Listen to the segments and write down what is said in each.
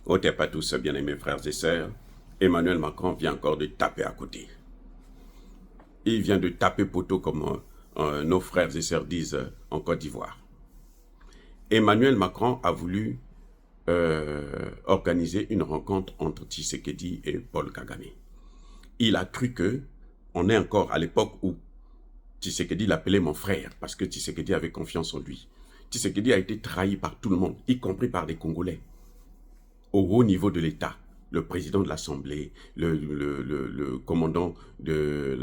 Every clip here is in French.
Ô t'es pas tous, bien-aimés frères et sœurs, Emmanuel Macron vient encore de taper à côté. Il vient de taper poteau comme nos frères et sœurs disent en Côte d'Ivoire. Emmanuel Macron a voulu organiser une rencontre entre Tshisekedi et Paul Kagame. Il a cru que on est encore à l'époque où Tshisekedi l'appelait mon frère parce que Tshisekedi avait confiance en lui. Tshisekedi a été trahi par tout le monde, y compris par des Congolais, au haut niveau de l'État. Le président de l'Assemblée, le commandant de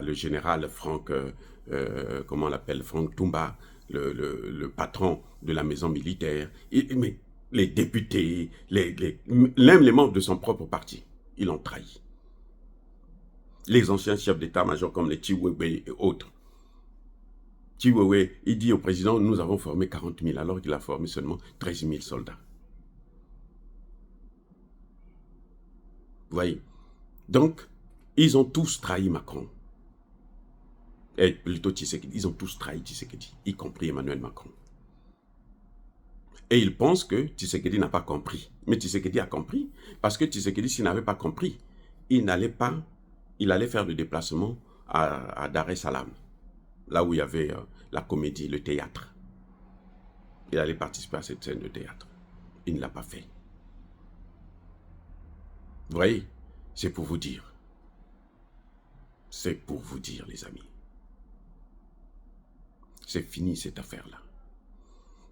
le général Franck, comment on l'appelle, Franck Toumba, le patron de la maison militaire, mais les députés, même les membres de son propre parti, ils l'ont trahi. Les anciens chefs d'état-major comme les Chiwewe et autres. Chiwewe, il dit au président, nous avons formé 40 000 alors qu'il a formé seulement 13 000 soldats. Vous voyez. Donc, ils ont tous trahi Macron. Et plutôt Tshisekedi. Ils ont tous trahi Tshisekedi, y compris Emmanuel Macron. Et ils pensent que Tshisekedi n'a pas compris. Mais Tshisekedi a compris. Parce que Tshisekedi, s'il n'avait pas compris, il allait faire le déplacement à Dar es Salaam. Là où il y avait la comédie, le théâtre. Il allait participer à cette scène de théâtre. Il ne l'a pas fait. Vous voyez, c'est pour vous dire. C'est pour vous dire, les amis. C'est fini cette affaire-là.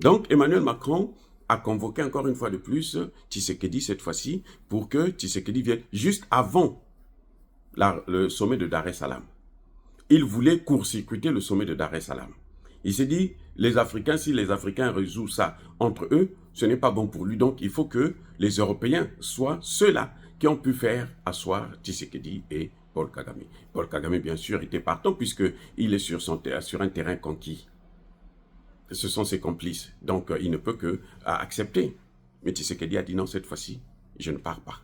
Donc, Emmanuel Macron a convoqué encore une fois de plus Tshisekedi cette fois-ci pour que Tshisekedi vienne juste avant le sommet de Dar es Salaam. Il voulait court-circuiter le sommet de Dar es Salaam. Il s'est dit, les Africains, si les Africains résolvent ça entre eux, ce n'est pas bon pour lui. Donc, il faut que les Européens soient ceux-là qui ont pu faire asseoir Tshisekedi et Paul Kagame. Paul Kagame, bien sûr, était partant puisqu'il est sur un terrain conquis. Ce sont ses complices. Donc, il ne peut que accepter. Mais Tshisekedi a dit non, cette fois-ci, je ne pars pas.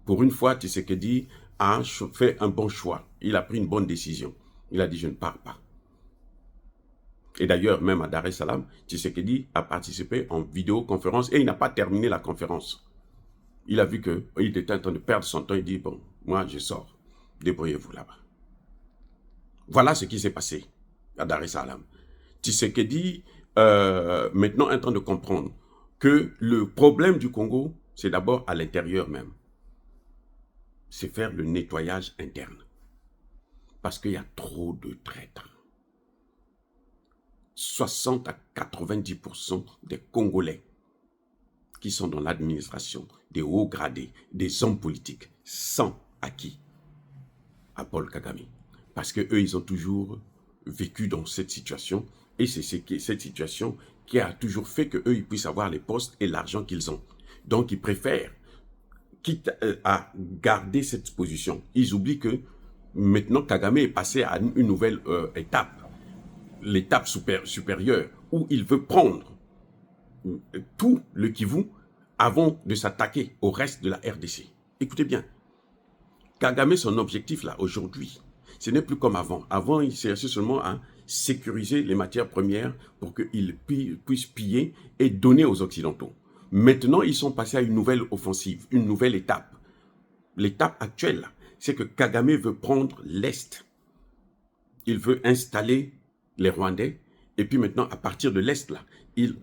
Pour une fois, Tshisekedi a fait un bon choix. Il a pris une bonne décision. Il a dit, je ne pars pas. Et d'ailleurs, même à Dar es Salaam, Tshisekedi a participé en vidéoconférence et il n'a pas terminé la conférence. Il a vu qu'il était en train de perdre son temps. Il dit, bon, moi, je sors. Débrouillez-vous là-bas. Voilà ce qui s'est passé à Dar es Salaam. Tshisekedi, maintenant, est en train de comprendre que le problème du Congo, c'est d'abord à l'intérieur même. C'est faire le nettoyage interne. Parce qu'il y a trop de traîtres. 60 à 90% des Congolais qui sont dans l'administration, des hauts gradés, des hommes politiques, sont acquis à Paul Kagame. Parce qu'eux, ils ont toujours vécu dans cette situation. Et c'est cette situation qui a toujours fait qu'eux, ils puissent avoir les postes et l'argent qu'ils ont. Donc, ils préfèrent, quitte à garder cette position, ils oublient que maintenant, Kagame est passé à une nouvelle étape. L'étape supérieure, où il veut prendre tout le Kivu avant de s'attaquer au reste de la RDC. Écoutez bien, Kagame, son objectif là, aujourd'hui, ce n'est plus comme avant. Avant, il cherchait seulement à sécuriser les matières premières pour qu'ils puissent piller et donner aux Occidentaux. Maintenant, ils sont passés à une nouvelle offensive, une nouvelle étape. L'étape actuelle, c'est que Kagame veut prendre l'Est. Il veut installer les Rwandais, et puis maintenant, à partir de l'Est, là, il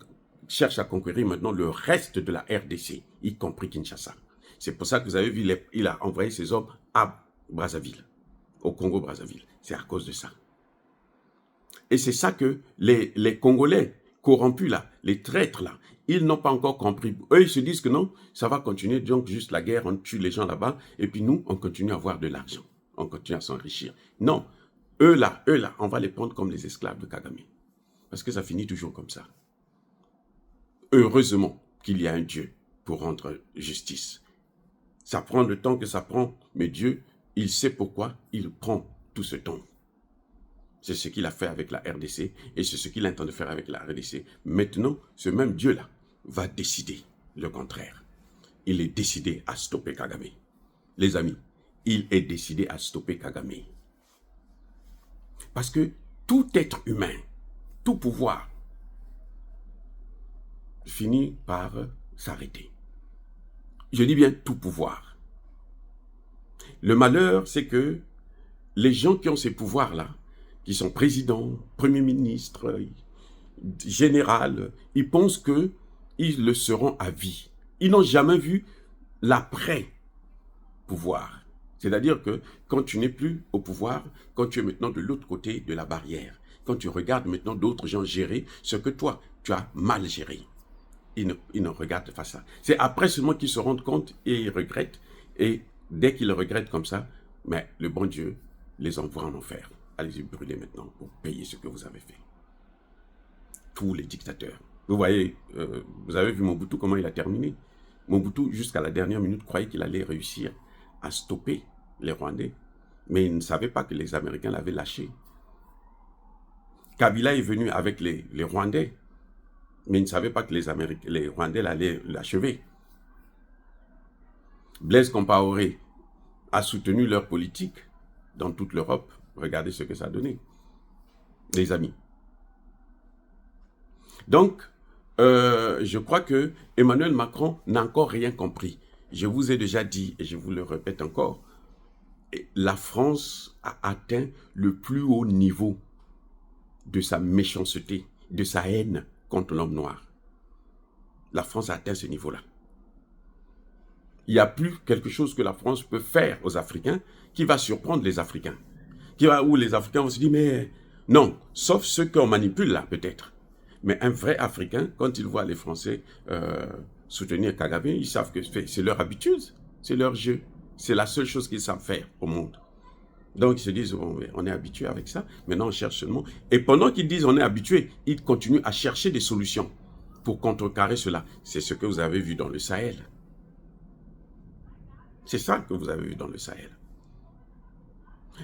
cherche à conquérir maintenant le reste de la RDC, y compris Kinshasa. C'est pour ça que vous avez vu, il a envoyé ses hommes à Brazzaville, au Congo-Brazzaville. C'est à cause de ça. Et c'est ça que les Congolais corrompus là, les traîtres là, ils n'ont pas encore compris. Eux, ils se disent que non, ça va continuer, donc juste la guerre, on tue les gens là-bas, et puis nous, on continue à avoir de l'argent. On continue à s'enrichir. Non, eux là, on va les prendre comme les esclaves de Kagame. Parce que ça finit toujours comme ça. Heureusement qu'il y a un Dieu pour rendre justice. Ça prend le temps que ça prend, mais Dieu, il sait pourquoi il prend tout ce temps. C'est ce qu'il a fait avec la RDC et c'est ce qu'il entend de faire avec la RDC. Maintenant, ce même Dieu-là va décider le contraire. Il est décidé à stopper Kagame. Les amis, il est décidé à stopper Kagame. Parce que tout être humain, tout pouvoir, finit par s'arrêter. Je dis bien tout pouvoir. Le malheur, c'est que les gens qui ont ces pouvoirs-là, qui sont présidents, premiers ministres, général, ils pensent qu'ils le seront à vie. Ils n'ont jamais vu l'après-pouvoir. C'est-à-dire que quand tu n'es plus au pouvoir, quand tu es maintenant de l'autre côté de la barrière, quand tu regardes maintenant d'autres gens gérer ce que toi, tu as mal géré, ils ne regardent pas ça. C'est après seulement qu'ils se rendent compte et ils regrettent. Et dès qu'ils le regrettent comme ça, mais le bon Dieu les envoie en enfer. Allez-y brûler maintenant pour payer ce que vous avez fait. Tous les dictateurs. Vous voyez, vous avez vu Mobutu, comment il a terminé. Mobutu, jusqu'à la dernière minute, croyait qu'il allait réussir à stopper les Rwandais. Mais il ne savait pas que les Américains l'avaient lâché. Kabila est venu avec les Rwandais, mais il ne savait pas que les Rwandais allaient l'achever. Blaise Compaoré a soutenu leur politique dans toute l'Europe. Regardez ce que ça a donné, les amis. Donc, je crois que Emmanuel Macron n'a encore rien compris. Je vous ai déjà dit, et je vous le répète encore, la France a atteint le plus haut niveau de sa méchanceté, de sa haine contre l'homme noir. La France a atteint ce niveau-là. Il n'y a plus quelque chose que la France peut faire aux Africains qui va surprendre les Africains. Où les Africains vont se dire, mais non, sauf ceux qu'on manipule là, peut-être. Mais un vrai Africain, quand il voit les Français soutenir Kagame, ils savent que c'est leur habitude, c'est leur jeu. C'est la seule chose qu'ils savent faire au monde. Donc ils se disent, on est habitué avec ça, maintenant on cherche seulement. Et pendant qu'ils disent on est habitué, ils continuent à chercher des solutions pour contrecarrer cela. C'est ce que vous avez vu dans le Sahel. C'est ça que vous avez vu dans le Sahel.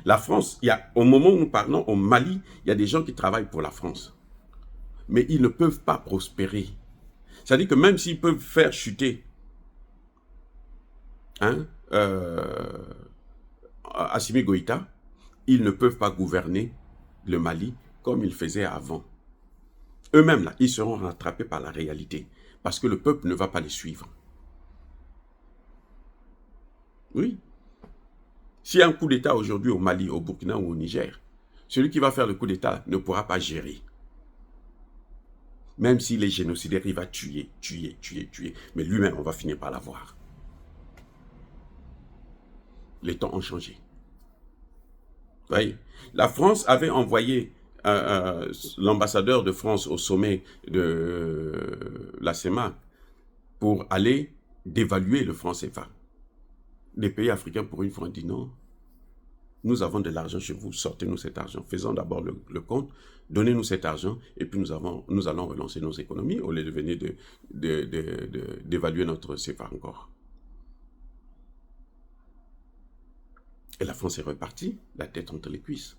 La France, au moment où nous parlons, au Mali, il y a des gens qui travaillent pour la France. Mais ils ne peuvent pas prospérer. C'est-à-dire que même s'ils peuvent faire chuter Assimi Goïta, ils ne peuvent pas gouverner le Mali comme ils faisaient avant. Eux-mêmes, là, ils seront rattrapés par la réalité. Parce que le peuple ne va pas les suivre. Oui. S'il y a un coup d'État aujourd'hui au Mali, au Burkina ou au Niger, celui qui va faire le coup d'État ne pourra pas gérer. Même s'il est génocidaire, il va tuer. Mais lui-même, on va finir par l'avoir. Les temps ont changé. Vous voyez, la France avait envoyé l'ambassadeur de France au sommet de la CEMAC pour aller dévaluer le franc CFA. Les pays africains, pour une fois, ont dit non. Nous avons de l'argent chez vous, sortez-nous cet argent. Faisons d'abord le compte, donnez-nous cet argent, et puis nous allons relancer nos économies au lieu de venir d'évaluer notre CFA encore. Et la France est repartie, la tête entre les cuisses.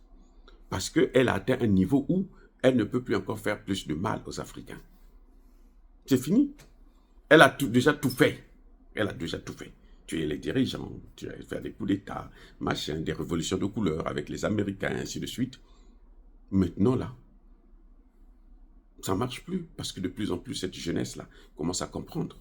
Parce qu'elle a atteint un niveau où elle ne peut plus encore faire plus de mal aux Africains. C'est fini. Elle a déjà tout fait. Elle a déjà tout fait. Tuer les dirigeants, faire des coups d'État, machin, des révolutions de couleur avec les Américains, ainsi de suite. Maintenant, là, ça ne marche plus. Parce que de plus en plus, cette jeunesse-là commence à comprendre.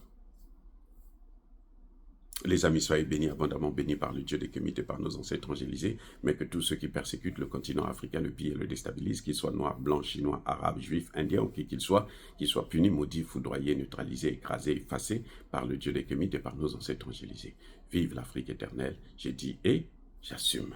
Les amis, soyez bénis, abondamment bénis par le Dieu des Kémites et par nos ancêtres angélisés, mais que tous ceux qui persécutent le continent africain, le pillent et le déstabilisent, qu'ils soient noirs, blancs, chinois, arabes, juifs, indiens ou qui qu'ils soient punis, maudits, foudroyés, neutralisés, écrasés, effacés par le Dieu des Kémites et par nos ancêtres angélisés. Vive l'Afrique éternelle, j'ai dit et j'assume.